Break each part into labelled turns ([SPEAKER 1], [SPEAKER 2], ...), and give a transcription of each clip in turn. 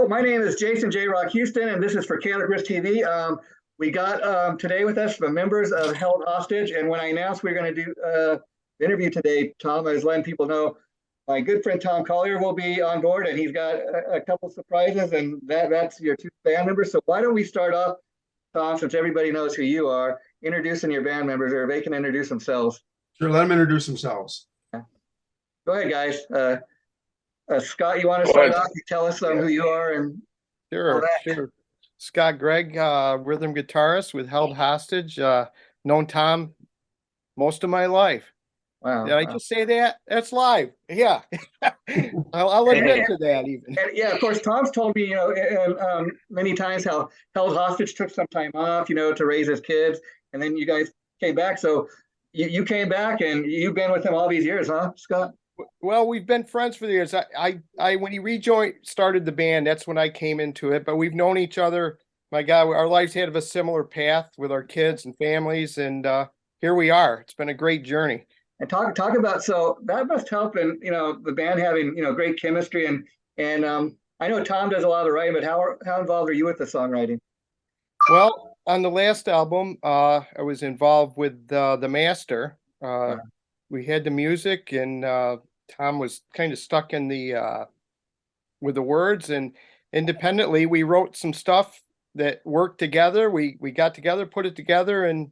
[SPEAKER 1] my name is Jason J. Rock Houston, and this is for Chaotic Riff TV. We got today with us the members of Held Hostage, and when I announced we were going to do the interview today, Tom, I was letting people know my good friend Tom Collier will be on board, and he's got a couple surprises, and that's your two band members. So why don't we start off, Tom, since everybody knows who you are, introducing your band members, or they can introduce themselves.
[SPEAKER 2] Sure, let them introduce themselves.
[SPEAKER 1] Yeah. Go ahead, guys. Scott, you want to start off? You tell us who you are and
[SPEAKER 3] Sure. Scott Gregg, rhythm guitarist with Held Hostage. Known Tom most of my life.
[SPEAKER 1] Wow.
[SPEAKER 3] Did I just say that? That's live. Yeah. I'll admit to that even.
[SPEAKER 1] And yeah, of course, Tom's told me, many times how Held Hostage took some time off, to raise his kids, and then you guys came back. So you came back and you've been with him all these years, huh, Scott?
[SPEAKER 3] Well, we've been friends for the years. I when he started the band, that's when I came into it. But we've known each other. My God, our lives had a similar path with our kids and families, and here we are. It's been a great journey.
[SPEAKER 1] And talk about, so that must help in the band having great chemistry, and I know Tom does a lot of the writing, but how involved are you with the songwriting?
[SPEAKER 3] Well, on the last album, I was involved with the master. We had the music, and Tom was kind of stuck in with the words, and independently we wrote some stuff that worked together. We got together, put it together, and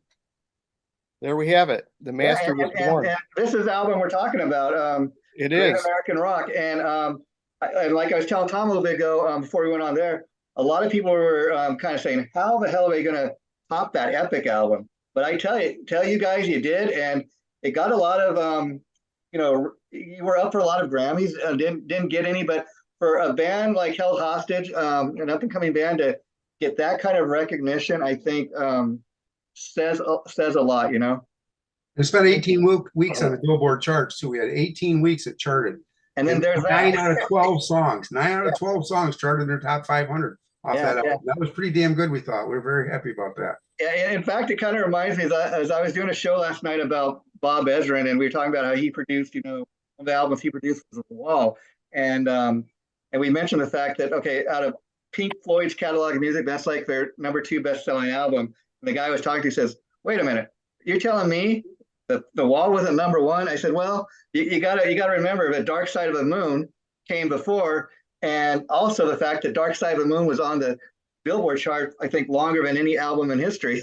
[SPEAKER 3] there we have it. The master was born.
[SPEAKER 1] And this is the album we're talking about.
[SPEAKER 3] It is
[SPEAKER 1] American Rock, and like I was telling Tom a little bit ago before we went on there, a lot of people were kind of saying, "How the hell are they going to top that epic album?" But I tell you guys, you did, and it got a lot of you were up for a lot of Grammys and didn't get any, but for a band like Held Hostage, an up and coming band, to get that kind of recognition, I think says a lot,
[SPEAKER 2] It spent 18 weeks on the Billboard charts, so we had 18 weeks it charted.
[SPEAKER 1] And then there's
[SPEAKER 2] 9 out of 12 songs. 9 out of 12 songs charted in their top 500 off that album. That was pretty damn good, we thought. We were very happy about that.
[SPEAKER 1] Yeah, in fact, it kind of reminds me, as I was doing a show last night about Bob Ezrin, and we were talking about how he produced, one of the albums he produced was The Wall. And we mentioned the fact that, okay, out of Pink Floyd's catalog of music, that's like their number 2 best-selling album. And the guy I was talking to says, "Wait a minute, you're telling me that The Wall wasn't number 1?" I said, "Well, you gotta remember that Dark Side of the Moon came before, and also the fact that Dark Side of the Moon was on the Billboard chart, I think, longer than any album in history."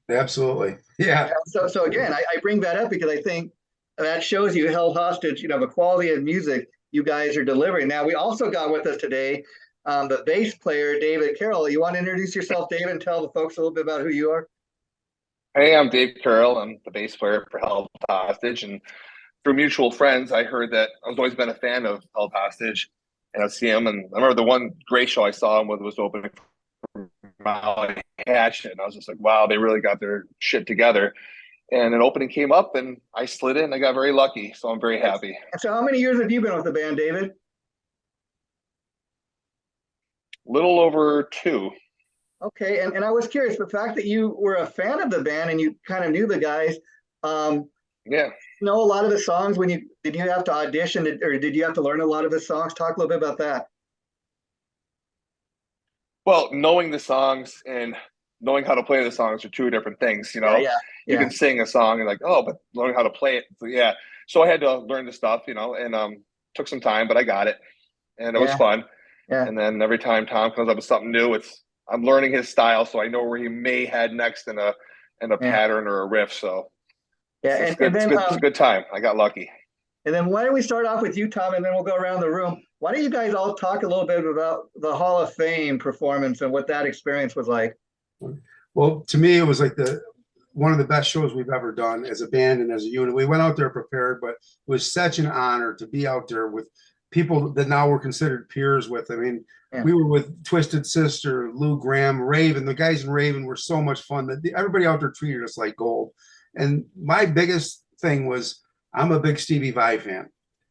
[SPEAKER 2] Absolutely. Yeah.
[SPEAKER 1] So again, I bring that up because I think that shows you Held Hostage, the quality of music you guys are delivering. Now, we also got with us today the bass player, David Carroll. You want to introduce yourself, David, and tell the folks a little bit about who you are?
[SPEAKER 4] Hey, I'm Dave Carroll. I'm the bass player for Held Hostage. And through mutual friends, I heard that I've always been a fan of Held Hostage. And I see him. And I remember the one great show I saw him with was opening for Molly Hatchet. And I was just like, wow, they really got their shit together. And an opening came up and I slid in. I got very lucky. So I'm very happy.
[SPEAKER 1] So how many years have you been with the band, David?
[SPEAKER 4] Little over 2.
[SPEAKER 1] Okay, and I was curious, the fact that you were a fan of the band and you kind of knew the guys, know a lot of the songs. Did you have to audition, or did you have to learn a lot of the songs? Talk a little bit about that.
[SPEAKER 4] Well, knowing the songs and knowing how to play the songs are 2 different things. You can sing a song and but learning how to play it. So I had to learn the stuff, and took some time, but I got it, and it was fun. Yeah. And then every time Tom comes up with something new, I'm learning his style, so I know where he may head next in a pattern or a riff. So it's a good time. I got lucky.
[SPEAKER 1] And then why don't we start off with you, Tom, and then we'll go around the room. Why don't you guys all talk a little bit about the Hall of Fame performance and what that experience was like?
[SPEAKER 2] Well, to me, it was like one of the best shows we've ever done as a band and as a unit. We went out there prepared, but it was such an honor to be out there with people that now we're considered peers with. I mean, we were with Twisted Sister, Lou Gramm, Raven. The guys in Raven were so much fun that everybody out there treated us like gold. And my biggest thing was, I'm a big Stevie Vai fan.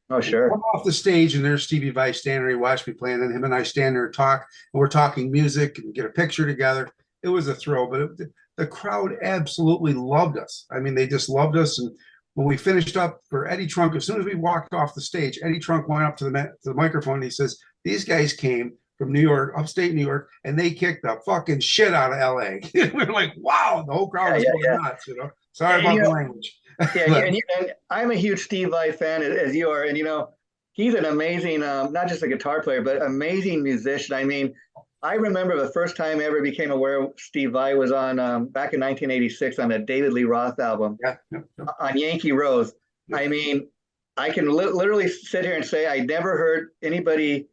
[SPEAKER 1] Oh, sure.
[SPEAKER 2] Come off the stage and there's Stevie Vai standing there. He watched me play, and then him and I stand there and talk, and we're talking music and get a picture together. It was a thrill, but the crowd absolutely loved us. I mean, they just loved us. And when we finished up for Eddie Trunk, as soon as we walked off the stage, Eddie Trunk went up to the microphone and he says, "These guys came from New York, upstate New York, and they kicked the fucking shit out of LA. We were like, wow, the whole crowd was going nuts, you know. Sorry about the language.
[SPEAKER 1] And I'm a huge Steve Vai fan, as you are, and you know, he's an amazing, not just a guitar player, but amazing musician. I mean, I remember the first time I ever became aware of Steve Vai was on back in 1986 on the David Lee Roth album on Yankee Rose. I mean, I can literally sit here and say I never heard anybody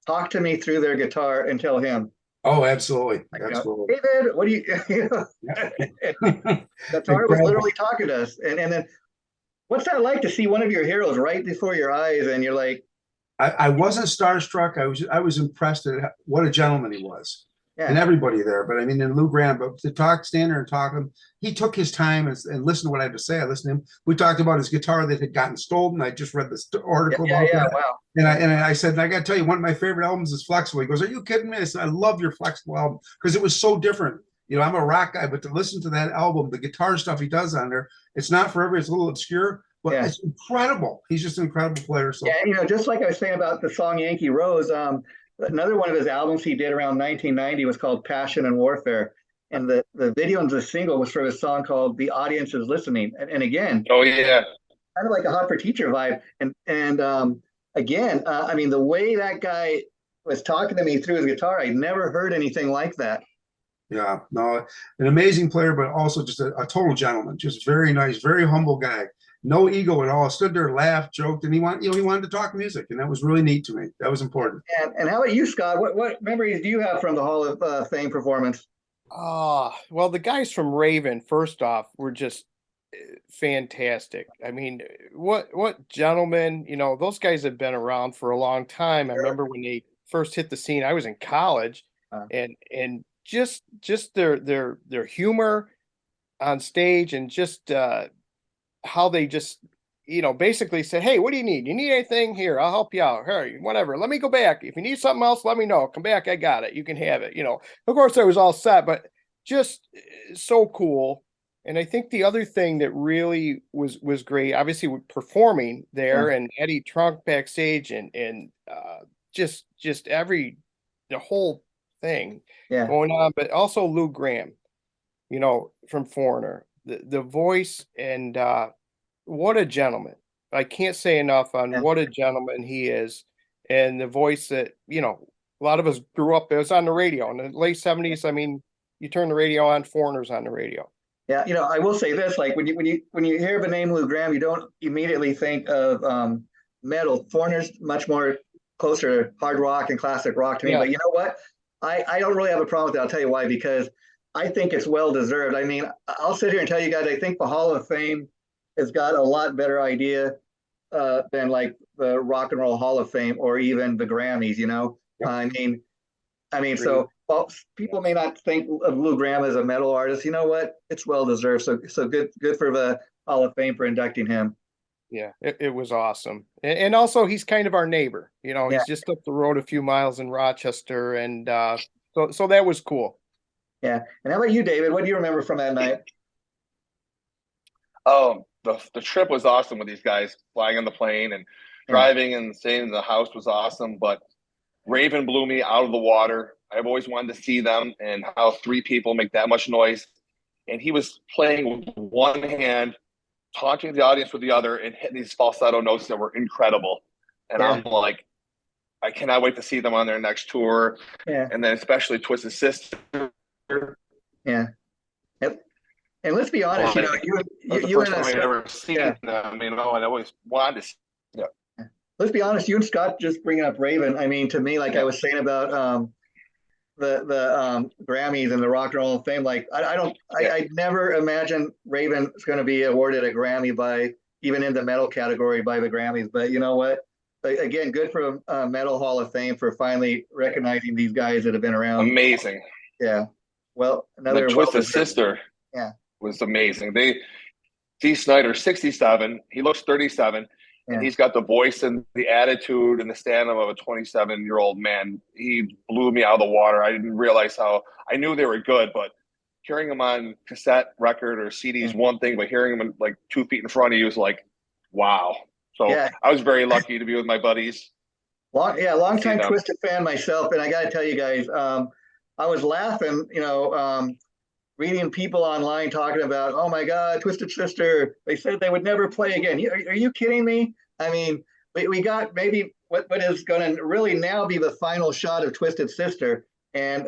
[SPEAKER 1] talk to me through their guitar until him.
[SPEAKER 2] Oh, absolutely. Absolutely.
[SPEAKER 1] David, what do you, guitar was literally talking to us. And then what's that like to see one of your heroes right before your eyes and you're like,
[SPEAKER 2] I wasn't starstruck. I was impressed at what a gentleman he was. And everybody there. But I mean, and Lou Graham, but to stand there and talk to him, he took his time and listened to what I had to say. I listened to him. We talked about his guitar that had gotten stolen. I just read this article about that.
[SPEAKER 1] Wow.
[SPEAKER 2] And I said, I got to tell you, one of my favorite albums is Flexible. He goes, are you kidding me? I said, I love your Flexible album because it was so different. You know, I'm a rock guy, but to listen to that album, the guitar stuff he does on there, it's not for everybody. It's a little obscure, but it's incredible. He's just an incredible player. So
[SPEAKER 1] you know, just like I was saying about the song Yankee Rose, another one of his albums he did around 1990 was called Passion and Warfare. And the video and the single was for a song called The Audience is Listening. And again, kind of like a Hot for Teacher vibe. And again, I mean, the way that guy was talking to me through his guitar, I never heard anything like that.
[SPEAKER 2] Yeah, no, an amazing player, but also just a total gentleman, just very nice, very humble guy. No ego at all. Stood there, laughed, joked, and he wanted to talk music, and that was really neat to me. That was important.
[SPEAKER 1] And how about you, Scott? What memories do you have from the Hall of Fame performance?
[SPEAKER 3] Well, the guys from Raven, first off, were just fantastic. I mean, what gentlemen, you know, those guys have been around for a long time. I remember when they first hit the scene, I was in college, and just their humor on stage and just how they just, you know, basically said, hey, what do you need? You need anything? Here, I'll help you out. Hey, whatever. Let me go back. If you need something else, let me know. Come back. I got it. You can have it. You know, of course I was all set, but just so cool. And I think the other thing that really was great, obviously with performing there and Eddie Trunk backstage and just the whole thing going on, but also Lou Graham, you know, from Foreigner. The voice and what a gentleman. I can't say enough on what a gentleman he is. And the voice that, you know, a lot of us grew up, it was on the radio in the late 70s. I mean, you turn the radio on, Foreigner's on the radio.
[SPEAKER 1] Yeah, you know, I will say this, like when you hear the name Lou Graham, you don't immediately think of metal. Foreigner's much more closer to hard rock and classic rock to me. But you know what? I don't really have a problem with that. I'll tell you why, because I think it's well deserved. I mean, I'll sit here and tell you guys, I think the Hall of Fame has got a lot better idea than like the Rock and Roll Hall of Fame or even the Grammys, you know? I mean, so while people may not think of Lou Graham as a metal artist, you know what? It's well deserved. So good for the Hall of Fame for inducting him.
[SPEAKER 3] Yeah, it was awesome. And also he's kind of our neighbor, you know, he's just up the road a few miles in Rochester. And so that was cool.
[SPEAKER 1] Yeah. And how about you, David? What do you remember from that night?
[SPEAKER 4] Oh, the trip was awesome with these guys flying on the plane and driving and staying in the house was awesome. But Raven blew me out of the water. I've always wanted to see them and how three people make that much noise. And he was playing with one hand, talking to the audience with the other, and hitting these falsetto notes that were incredible. And I'm like, I cannot wait to see them on their next tour. Yeah. And then especially Twisted Sister.
[SPEAKER 1] Yeah. Yep. And let's be honest, you know, you and us,
[SPEAKER 4] ever seen them, you know, and I always wanted to see. Yeah.
[SPEAKER 1] Let's be honest, you and Scott just bringing up Raven. I mean, to me, like I was saying about the Grammys and the Rock and Roll of Fame, like I never imagined Raven is going to be awarded a Grammy by even in the metal category by the Grammys. But you know what? Again, good for Metal Hall of Fame for finally recognizing these guys that have been around.
[SPEAKER 4] Amazing.
[SPEAKER 1] Yeah. Well, another
[SPEAKER 4] Twisted Sister.
[SPEAKER 1] Yeah.
[SPEAKER 4] Was amazing. Dee Snider, 67. He looks 37. And he's got the voice and the attitude and the stand-up of a 27-year-old man. He blew me out of the water. I didn't realize how – I knew they were good, but hearing them on cassette record or CD is one thing, but hearing them like 2 feet in front of you is like, wow. So I was very lucky to be with my buddies.
[SPEAKER 1] Long
[SPEAKER 4] See
[SPEAKER 1] time
[SPEAKER 4] them.
[SPEAKER 1] Twisted fan myself, and I got to tell you guys, I was laughing, reading people online talking about, oh my God, Twisted Sister, they said they would never play again. Are you kidding me? I mean, we got maybe what is going to really now be the final shot of Twisted Sister, and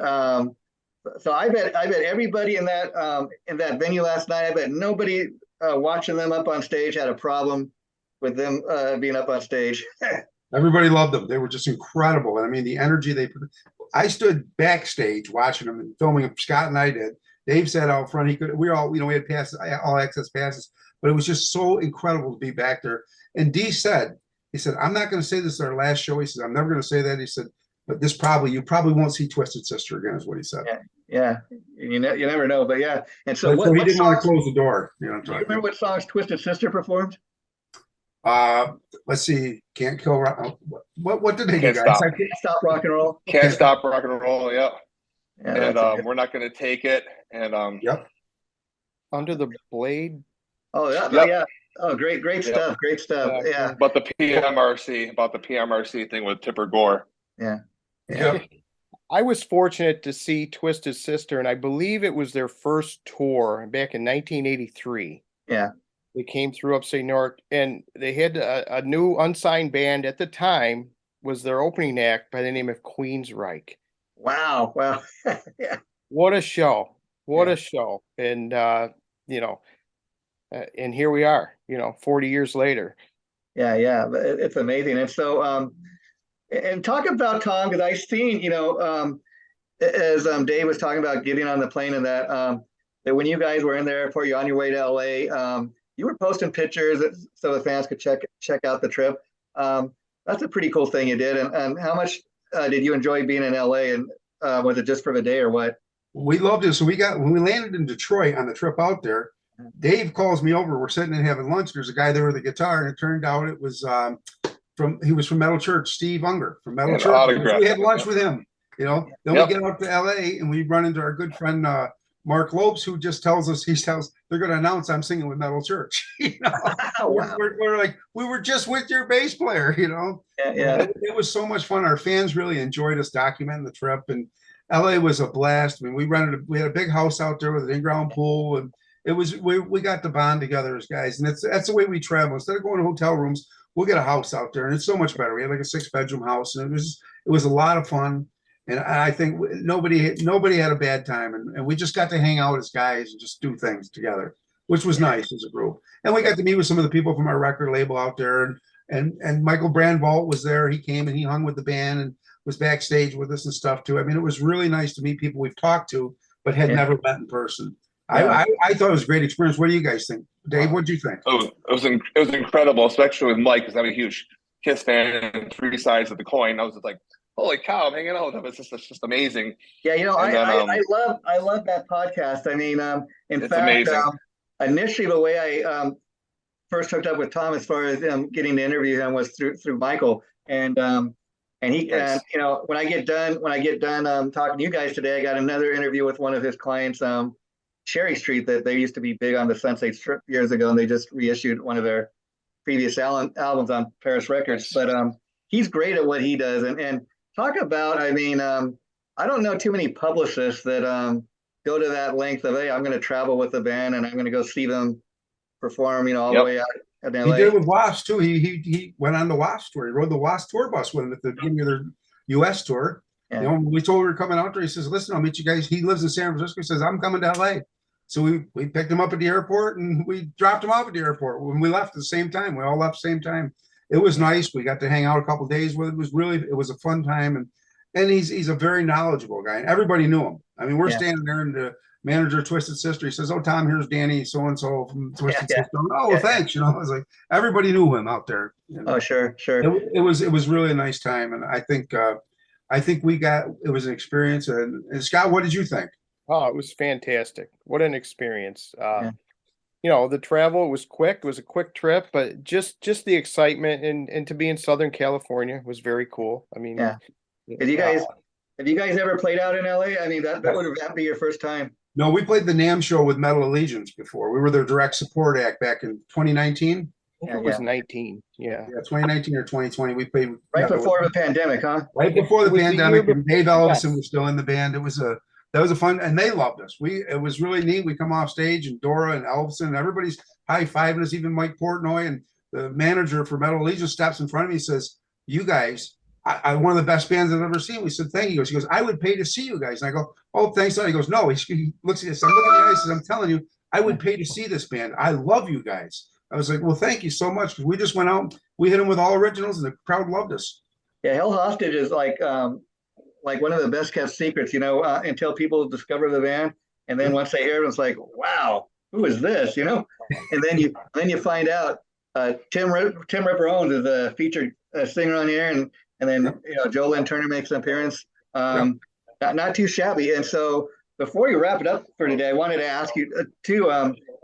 [SPEAKER 1] so I bet everybody in that venue last night, I bet nobody watching them up on stage had a problem with them being up on stage.
[SPEAKER 2] Everybody loved them. They were just incredible. And I mean, the energy I stood backstage watching them and filming them. Scott and I did. Dave sat out front. We had passes, all access passes, but it was just so incredible to be back there. And he said, I'm not going to say this is our last show. He said, I'm never going to say that. He said, but you probably won't see Twisted Sister again, is what he said.
[SPEAKER 1] Yeah. You never know, but yeah. And so
[SPEAKER 2] so he didn't want to close the door. Do you
[SPEAKER 1] remember what songs Twisted Sister performed?
[SPEAKER 2] Let's see. Can't kill rock. What did they do, guys?
[SPEAKER 4] Stop.
[SPEAKER 1] Can't Stop Rock and Roll.
[SPEAKER 4] Can't Stop Rock and Roll. Yeah.
[SPEAKER 1] And
[SPEAKER 4] We're Not Going to Take It. And
[SPEAKER 2] yep.
[SPEAKER 3] Under the Blade.
[SPEAKER 1] Oh yeah,
[SPEAKER 4] Yep.
[SPEAKER 1] yeah. Oh, great stuff. Great stuff. Yeah.
[SPEAKER 4] About the PMRC thing with Tipper Gore.
[SPEAKER 1] Yeah.
[SPEAKER 2] Yep.
[SPEAKER 3] I was fortunate to see Twisted Sister, and I believe it was their first tour back in 1983.
[SPEAKER 1] Yeah.
[SPEAKER 3] They came through upstate New York, and they had a new unsigned band at the time. Was their opening act by the name of Queensryche.
[SPEAKER 1] Wow. Yeah.
[SPEAKER 3] What a show! What a show! And and here we are. 40 years later.
[SPEAKER 1] Yeah. It's amazing. And so, and talk about Tom, because I've seen, as Dave was talking about getting on the plane and that when you guys were in the airport, you're on your way to LA. You were posting pictures so the fans could check out the trip. That's a pretty cool thing you did. And how much did you enjoy being in LA? And was it just for the day or what?
[SPEAKER 2] We loved it. So when we landed in Detroit on the trip out there, Dave calls me over. We're sitting and having lunch. There's a guy there with a guitar, and it turned out it was from Metal Church, Steve Unger from Metal Church. We had lunch with him. Then we get out to LA and we run into our good friend Mark Lopes, who just tells us they're going to announce I'm singing with Metal Church.
[SPEAKER 1] Wow.
[SPEAKER 2] We're like, we were just with your bass player.
[SPEAKER 1] Yeah.
[SPEAKER 2] It was so much fun. Our fans really enjoyed us documenting the trip, and LA was a blast. I mean, we had a big house out there with an in-ground pool, and we got to bond together as guys, and that's the way we travel. Instead of going to hotel rooms, we'll get a house out there, and it's so much better. We had like a 6-bedroom house, and it was a lot of fun. And I think nobody had a bad time, and we just got to hang out as guys and just do things together, which was nice as a group. And we got to meet with some of the people from our record label out there, and Michael Brandvault was there. He came and he hung with the band and was backstage with us and stuff too. I mean, it was really nice to meet people we've talked to but had never met in person. I thought it was a great experience. What do you guys think, Dave? What do you think?
[SPEAKER 4] It was incredible, especially with Mike, because I'm a huge Kiss fan and three sides of the coin. I was just like, holy cow, I'm hanging out with him. It's just amazing.
[SPEAKER 1] Yeah, I love that podcast. I mean, in fact, initially the way I first hooked up with Tom as far as getting to interview him was through Michael, and he nice. When I get done talking to you guys today, I got another interview with one of his clients, Cherry Street, that they used to be big on the Sunset Strip years ago, and they just reissued one of their previous albums on Paris Records. But he's great at what he does, and talk about, I mean, I don't know too many publicists that go to that length of, hey, I'm going to travel with the band and I'm going to go see them perform, all the way out at LA.
[SPEAKER 2] He did it with Wasp too. He went on the Wasp tour. He rode the Wasp tour bus with them at the beginning of their U.S. tour. Yeah. We told him we were coming out there. He says, listen, I'll meet you guys. He lives in San Francisco. He says, I'm coming to LA. So we picked him up at the airport and we dropped him off at the airport when we left at the same time. We all left at the same time. It was nice. We got to hang out a couple of days with him. It was a fun time. And he's a very knowledgeable guy. And everybody knew him. I mean, we're standing there and the manager of Twisted Sister, he says, oh, Tom, here's Danny so-and-so from Twisted Sister. Oh, well, thanks. I was like, everybody knew him out there.
[SPEAKER 1] Oh, sure.
[SPEAKER 2] It was really a nice time. And I think it was an experience. And Scott, what did you think?
[SPEAKER 3] Oh, it was fantastic. What an experience. The travel was quick. It was a quick trip, but just the excitement and to be in Southern California was very cool. I mean,
[SPEAKER 1] have you guys ever played out in LA? I mean, that would be your first time.
[SPEAKER 2] No, we played the NAMM show with Metal Allegiance before. We were their direct support act back in 2019.
[SPEAKER 3] It was 19. Yeah.
[SPEAKER 2] Yeah, 2019 or 2020. We played
[SPEAKER 1] Right before the pandemic, huh?
[SPEAKER 2] Right before the
[SPEAKER 3] It was the
[SPEAKER 2] pandemic,
[SPEAKER 3] year
[SPEAKER 2] and Dave Ellison
[SPEAKER 3] yes.
[SPEAKER 2] was still in the band. That was a fun, and they loved us. It was really neat. We come off stage, and Dora and Ellison, and everybody's high-fiving us, even Mike Portnoy, and the manager for Metal Legion steps in front of me and says, "You guys, I one of the best bands I've ever seen." We said, "Thank you." He goes, "I would pay to see you guys." And I go, "Oh, thanks." He goes, "No." He looks at us. I'm looking at the eyes. I'm telling you, I would pay to see this band. I love you guys. I was like, "Well, thank you so much." Because we just went out, we hit them with all originals, and the crowd loved us.
[SPEAKER 1] Yeah, Hell Hostage is like one of the best kept secrets, until people discover the band, and then once they hear it, it's like, wow, who is this, And then you find out Tim Ripper Owens is a featured singer on here, and then Joe Lynn Turner makes an appearance. Not too shabby. And so before you wrap it up for today, I wanted to ask you too.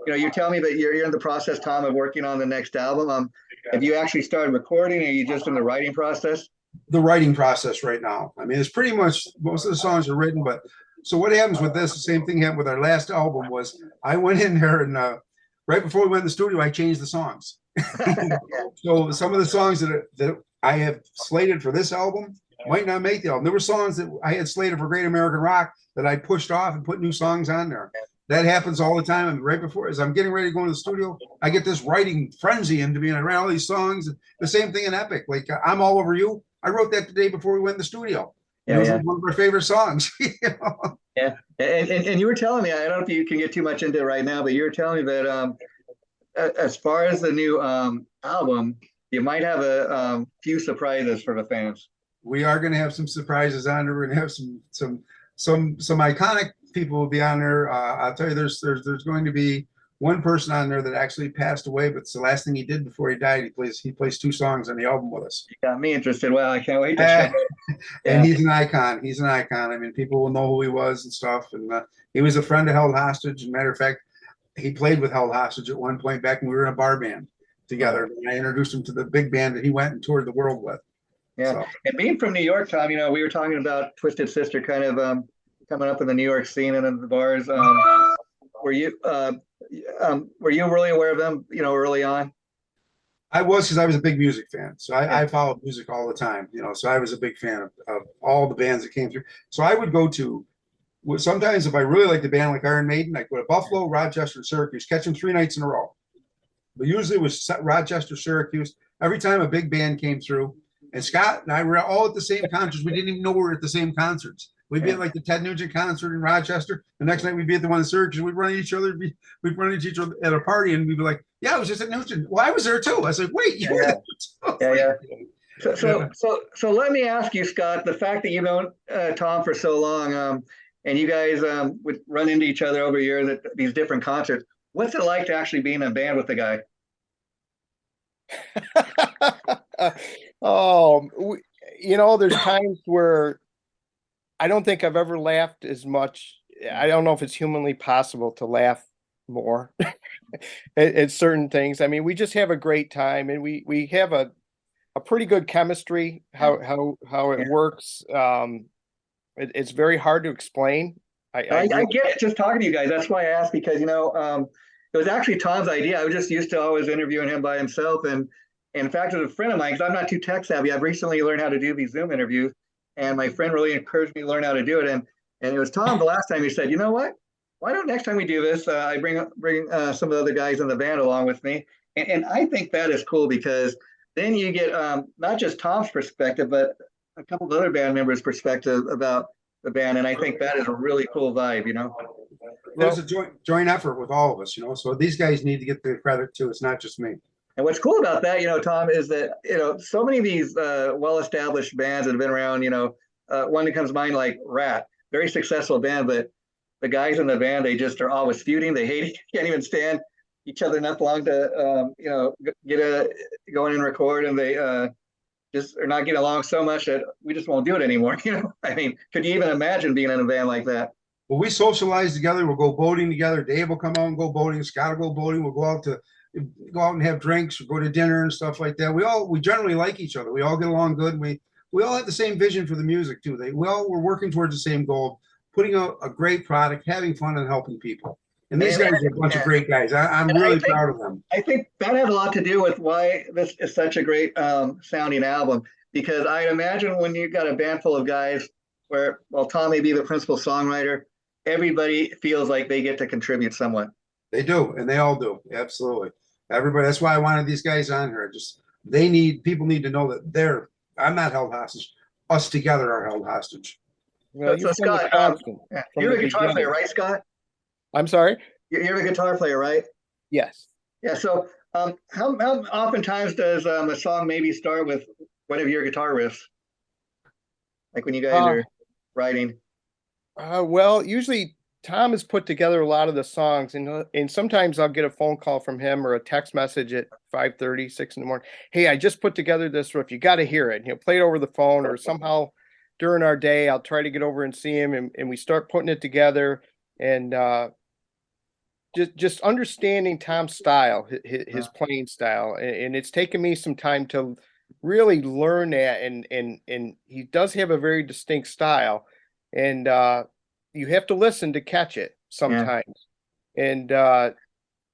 [SPEAKER 1] You tell me that you're in the process, Tom, of working on the next album. Have you actually started recording? Or are you just in the writing process?
[SPEAKER 2] The writing process right now. I mean, it's pretty much most of the songs are written, but so what happens with this, the same thing happened with our last album was I went in there and right before we went in the studio, I changed the songs. So some of the songs that I have slated for this album might not make the album. There were songs that I had slated for Great American Rock that I pushed off and put new songs on there. That happens all the time. And right before, as I'm getting ready to go into the studio, I get this writing frenzy into me, and I ran all these songs. The same thing in Epic, like I'm All Over You. I wrote that the day before we went in the studio. It was one of our favorite songs.
[SPEAKER 1] Yeah, and you were telling me, I don't know if you can get too much into it right now, but you were telling me that as far as the new album, you might have a few surprises for the fans.
[SPEAKER 2] We are going to have some surprises on there. We're going to have some iconic people will be on there. I'll tell you, there's going to be one person on there that actually passed away, but it's the last thing he did before he died. He plays 2 songs on the album with us.
[SPEAKER 1] You got me interested. Well, I can't wait to check it.
[SPEAKER 2] And he's an icon. He's an icon. I mean, people will know who he was and stuff. And he was a friend of Held Hostage. As a matter of fact, he played with Held Hostage at one point back when we were in a bar band together. And I introduced him to the big band that he went and toured the world with.
[SPEAKER 1] Yeah. So. And being from New York, Tom, we were talking about Twisted Sister kind of coming up in the New York scene and in the bars. Were you really aware of them, early on?
[SPEAKER 2] I was, because I was a big music fan. So I followed music all the time, so I was a big fan of all the bands that came through. So I would go to, sometimes if I really liked the band like Iron Maiden, I'd go to Buffalo, Rochester, Syracuse, catch them 3 nights in a row. But usually it was Rochester, Syracuse. Every time a big band came through, and Scott and I were all at the same concerts. We didn't even know we were at the same concerts. We'd be at like the Ted Nugent concert in Rochester. The next night we'd be at the one in Syracuse. We'd run into each other. We'd run into each other at a party, and we'd be like, "Yeah, I was just at Nugent. Well, I was there too." I was like, "Wait, you were there too?"
[SPEAKER 1] So let me ask you, Scott. The fact that you've known Tom for so long, and you guys would run into each other over years at these different concerts. What's it like to actually be in a band with the guy?
[SPEAKER 3] There's times where I don't think I've ever laughed as much. I don't know if it's humanly possible to laugh more at certain things. I mean, we just have a great time, and we have a pretty good chemistry, how it works. It's very hard to explain. I
[SPEAKER 1] get it just talking to you guys. That's why I asked, because, it was actually Tom's idea. I was just used to always interviewing him by himself. And in fact, as a friend of mine, because I'm not too tech savvy, I've recently learned how to do these Zoom interviews. And my friend really encouraged me to learn how to do it. And it was Tom the last time. He said, "You know what? Why don't next time we do this, I bring some of the other guys in the band along with me." And I think that is cool, because then you get not just Tom's perspective, but a couple of other band members' perspective about the band. And I think that is a really cool vibe,
[SPEAKER 2] There's a joint effort with all of us, so these guys need to get the credit too. It's not just me.
[SPEAKER 1] And what's cool about that, Tom, is that, so many of these well-established bands that have been around, one that comes to mind, like Rat, very successful band, but the guys in the band, they just are always feuding. They hate can't even stand each other enough long to, go in and record, and they just are not getting along so much that we just won't do it anymore. I mean, could you even imagine being in a band like that?
[SPEAKER 2] Well, we socialize together. We'll go boating together. Dave will come out and go boating. Scott will go boating. We'll go out and have drinks, or go to dinner and stuff like that. We generally like each other. We all get along good. We all have the same vision for the music too. We're working towards the same goal, putting out a great product, having fun, and helping people. And these guys are a bunch of great guys. I'm really proud of them.
[SPEAKER 1] I think that has a lot to do with why this is such a great sounding album, because I imagine when you've got a band full of guys where, well, Tom may be the principal songwriter, everybody feels like they get to contribute somewhat.
[SPEAKER 2] They do, and they all do. Absolutely. Everybody. That's why I wanted these guys on here. People need to know that I'm not held hostage. Us together are held hostage.
[SPEAKER 3] Well,
[SPEAKER 1] so Scott, you're a guitar player, right, Scott?
[SPEAKER 3] I'm sorry?
[SPEAKER 1] You're a guitar player, right?
[SPEAKER 3] Yes.
[SPEAKER 1] Yeah. So how oftentimes does a song maybe start with one of your guitar riffs? Like when you guys are writing?
[SPEAKER 3] Well, usually Tom has put together a lot of the songs, and sometimes I'll get a phone call from him or a text message at 5:30, 6 in the morning. Hey, I just put together this riff. You got to hear it. Play it over the phone, or somehow during our day, I'll try to get over and see him, and we start putting it together, and just understanding Tom's style, his playing style, and it's taken me some time to really learn that, and he does have a very distinct style, and you have to listen to catch it sometimes, and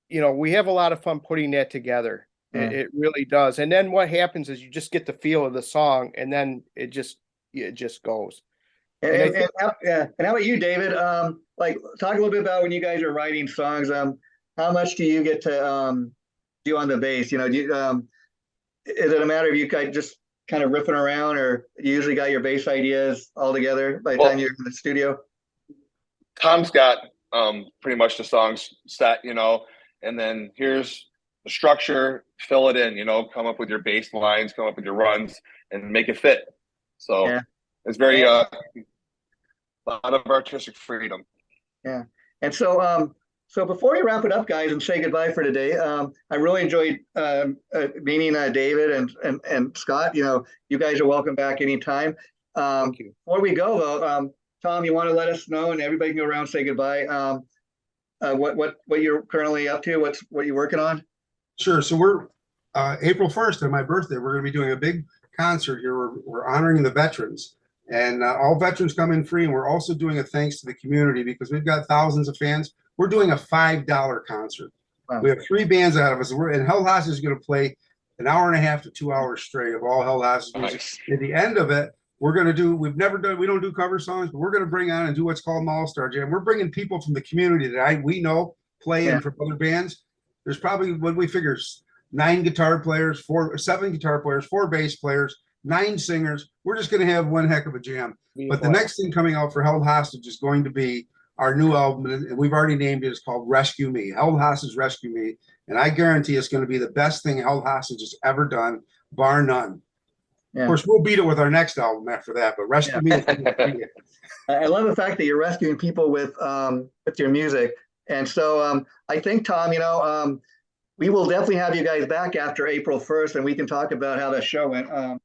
[SPEAKER 3] we have a lot of fun putting that together. It really does. And then what happens is you just get the feel of the song, and then it just goes.
[SPEAKER 1] And how about you, David? Like, talk a little bit about when you guys are writing songs. How much do you get to do on the bass? Is it a matter of you guys just kind of riffing around, or you usually got your bass ideas all together by the time you're in the studio?
[SPEAKER 4] Tom's got pretty much the songs set, and then here's the structure, fill it in, come up with your bass lines, come up with your runs, and make it fit. So it's very a lot of artistic freedom.
[SPEAKER 1] Yeah. And so before we wrap it up, guys, and say goodbye for today, I really enjoyed meeting David and Scott. You guys are welcome back anytime.
[SPEAKER 3] Thank you.
[SPEAKER 1] Before we go, though, Tom, you want to let us know, and everybody can go around and say goodbye, what you're currently up to, what you're working on?
[SPEAKER 2] Sure. So we're April 1st on my birthday, we're going to be doing a big concert here. We're honoring the veterans, and all veterans come in free. And we're also doing a thanks to the community, because we've got thousands of fans. We're doing a $5 concert. Wow. We have 3 bands out of us, and Held Hostage is going to play an hour and a half to 2 hours straight of all Held Hostage music. Nice. At the end of it, we don't do cover songs, but we're going to bring on and do what's called an all-star jam. We're bringing people from the community that we know play in from other bands. There's probably, what we figure, 7 guitar players, 4 bass players, 9 singers. We're just going to have one heck of a jam. But the next thing coming out for Held Hostage is going to be our new album, and we've already named it. It's called Rescue Me. Held Hostage, Rescue Me. And I guarantee it's going to be the best thing Held Hostage has ever done, bar none. Yeah. Of course, we'll beat it with our next album after that, but Rescue Me.
[SPEAKER 1] I love the fact that you're rescuing people with your music. And so I think, Tom, we will definitely have you guys back after April 1st, and we can talk about how that show went. And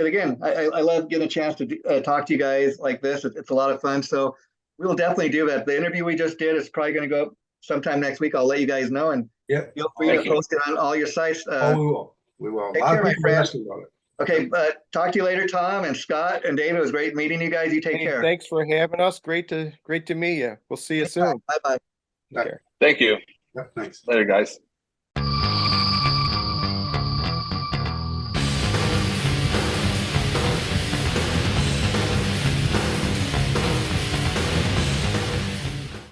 [SPEAKER 1] again, I love getting a chance to talk to you guys like this. It's a lot of fun. So we will definitely do that. The interview we just did is probably going to go up sometime next week. I'll let you guys know, and feel free to post it on all your sites.
[SPEAKER 2] We will. We will.
[SPEAKER 1] Take care, my friend. Okay, talk to you later, Tom and Scott and David. It was great meeting you guys. You take care.
[SPEAKER 3] Thanks for having us. Great to meet you. We'll see you soon.
[SPEAKER 1] Bye-bye.
[SPEAKER 4] Thank you.
[SPEAKER 2] Thanks.
[SPEAKER 4] Later, guys.